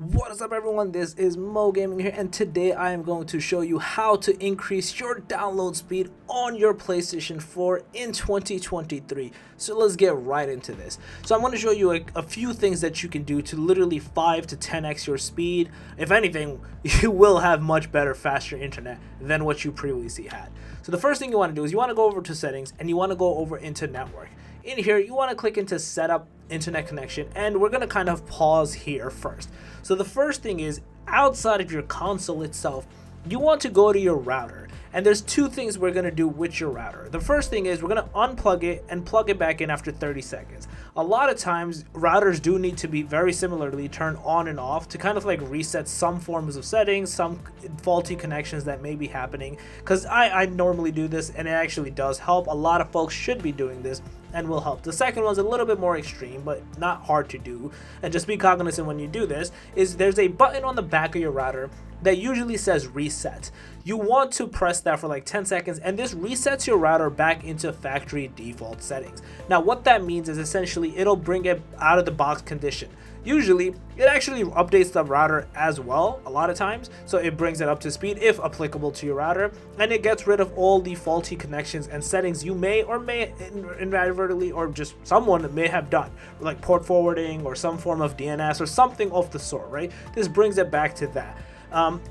What is up, everyone? This is Mo Gaming here, and today I am going to show you how to increase your download speed on your PlayStation 4 in 2023. So let's get right into this. So I'm going to show you a few things that you can do to literally 5 to 10x your speed. If anything, you will have much better, faster internet than what you previously had. So the first thing you want to do is you want to go over to settings and you want to go over into network. In here, you want to click into setup internet connection, and we're going to kind of pause here first. So the first thing is, outside of your console itself, you want to go to your router, and there's two things we're going to do with your router. The first thing is we're going to unplug it and plug it back in after 30 seconds. A lot of times routers do need to be very similarly turned on and off to kind of like reset some forms of settings, some faulty connections that may be happening, because I normally do this and it actually does help. A lot of folks should be doing this and will help. The second one's a little bit more extreme, but not hard to do, and just be cognizant when you do this, is there's a button on the back of your router that usually says reset. You want to press that for like 10 seconds, and this resets your router back into factory default settings. Now what that means is essentially it'll bring it out of the box condition. Usually it actually updates the router as well a lot of times, so it brings it up to speed if applicable to your router, and it gets rid of all the faulty connections and settings you may or may inadvertently, or just someone may have done, like port forwarding or some form of DNS or something of the sort, right? This brings it back to that.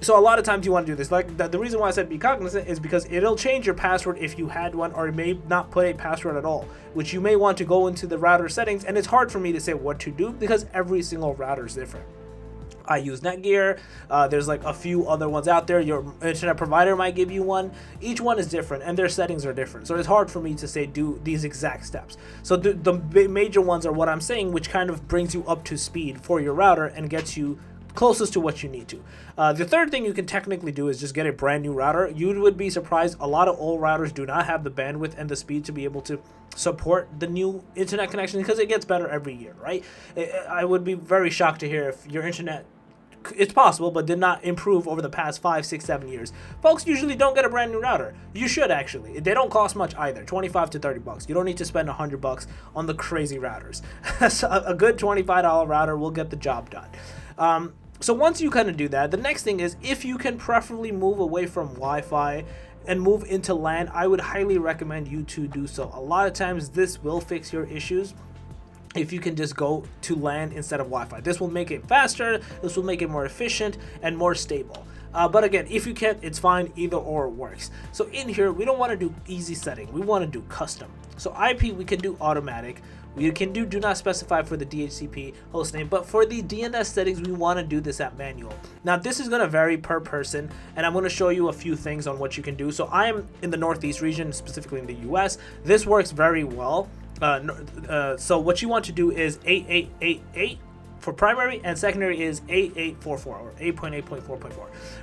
So a lot of times you want to do this. Like the reason why I said be cognizant is because it'll change your password if you had one, or it may not put a password at all, which you may want to go into the router settings, and it's hard for me to say what to do because every single router is different. I use Netgear, there's like a few other ones out there, your internet provider might give you one. Each one is different and their settings are different, so it's hard for me to say do these exact steps. So the major ones are what I'm saying, which kind of brings you up to speed for your router and gets you closest to what you need to. The third thing you can technically do is just get a brand new router. You would be surprised, a lot of old routers do not have the bandwidth and the speed to be able to support the new internet connection, because it gets better every year, right? I would be very shocked to hear if your internet, it's possible, but did not improve over the past 5, 6, 7 years. Folks usually don't get a brand new router. You should actually. They don't cost much either, 25 to 30 bucks. You don't need to spend 100 bucks on the crazy routers. So a good $25 router will get the job done. So once you kind of do that, the next thing is, if you can preferably move away from Wi-Fi and move into LAN, I would highly recommend you to do so. A lot of times this will fix your issues if you can just go to LAN instead of Wi-Fi. This will make it faster, this will make it more efficient and more stable. But again, if you can't, it's fine, either or works. So in here, we don't want to do easy setting, we want to do custom. So IP, we can do automatic. We can do not specify for the DHCP hostname, but for the DNS settings, we want to do this at manual. Now this is going to vary per person, and I'm going to show you a few things on what you can do. So I am in the Northeast region, specifically in the US. This works very well. So what you want to do is 8888 for primary, and secondary is 8844 or 8.8.4.4,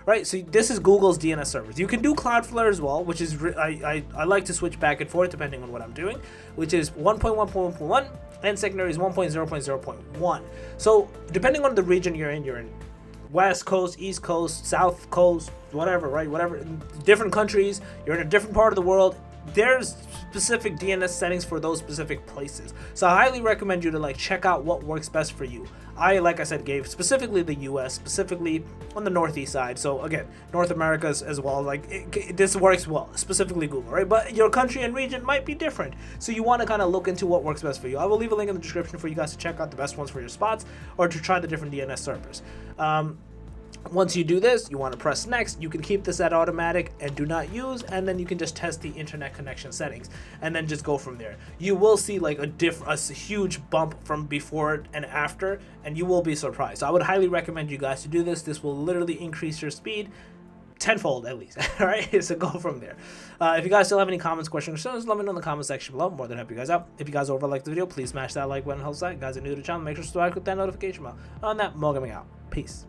right? So this is Google's DNS servers. You can do Cloudflare as well, which is I like to switch back and forth depending on what I'm doing, which is 1.1.1.1, and secondary is 1.0.0.1. So depending on the region you're in West Coast, East Coast, South Coast, whatever, right? Whatever, different countries, you're in a different part of the world, there's specific DNS settings for those specific places. So I highly recommend you to like check out what works best for you. I, like I said, gave specifically the US, specifically on the Northeast side. So again, North America as well, like this works well, specifically Google, right? But your country and region might be different. So you want to kind of look into what works best for you. I will leave a link in the description for you guys to check out the best ones for your spots, or to try the different DNS servers. Once you do this, you want to press next. You can keep this at automatic and do not use, and then you can just test the internet connection settings and then just go from there. You will see like a huge bump from before and after, and you will be surprised. So I would highly recommend you guys to do this. This will literally increase your speed tenfold at least. All right, so go from there. If you guys still have any comments, questions, or let me know in the comment section below. More than help you guys out. If you guys over like the video, please smash that like button. Helps that. Guys are new to the channel, make sure to subscribe, click that notification bell. On that, Mo Gaming out. Peace.